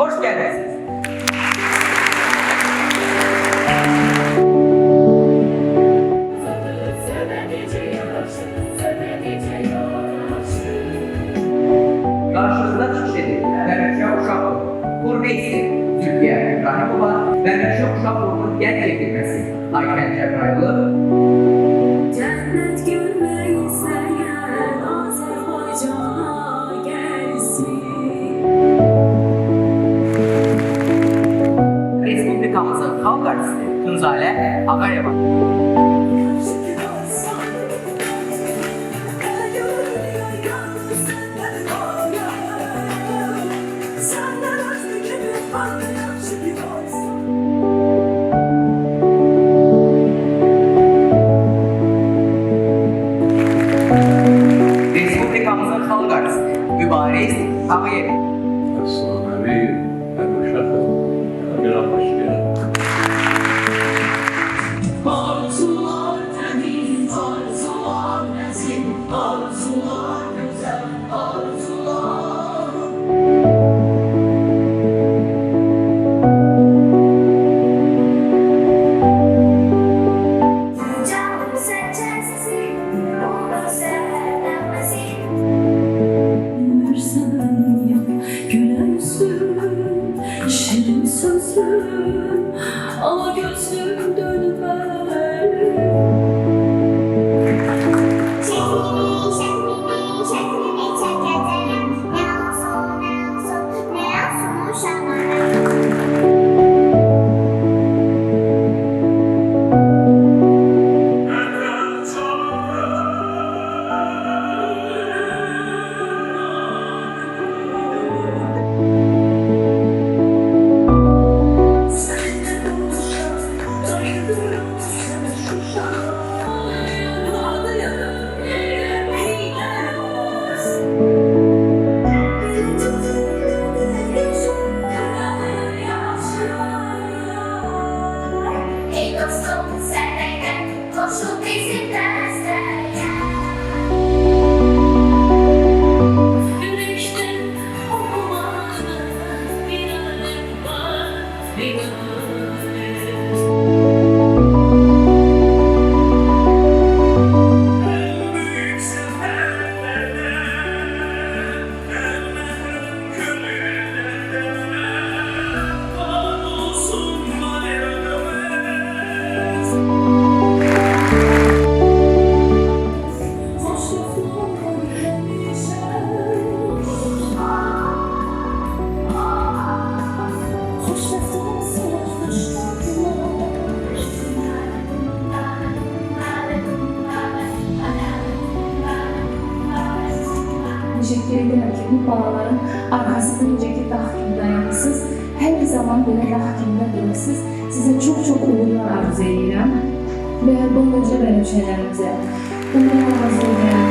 hoş geldiniz. Karşınızda çıkış edin. Vermişah Uşaklı. Kurmeysi, Türkiye, İbrahimova, Vermişah Uşaklı'nın genç çekilmesi. Ayten Cebrail'i. Cennet görmeyi isteyen Azerbaycan'a gelsin. Respublikamızın halk artisti Tunzale Agayeva. Respublikamızın halk artisti Mübariz Ağayev. الصومالي المشغل أمير المشكلة Arzular temiz, arzular nesil, arzular güzel, arzular. Canım seçersin, onu sevemezsin. Versen ya güler yüzlüm, şirin sözlüm, ama gözlüm dönmez. Hey dostum sen neden koşup bizimden Yürekten okumadı bir alem var bir Teşekkür ederim ki bu balaların arkasında önceki tahkimden yanısız, her zaman böyle tahkimde durasız. Size çok çok uğurlar arzu edirəm ve bolca benim şeylerimize uğurlar arzu edirəm.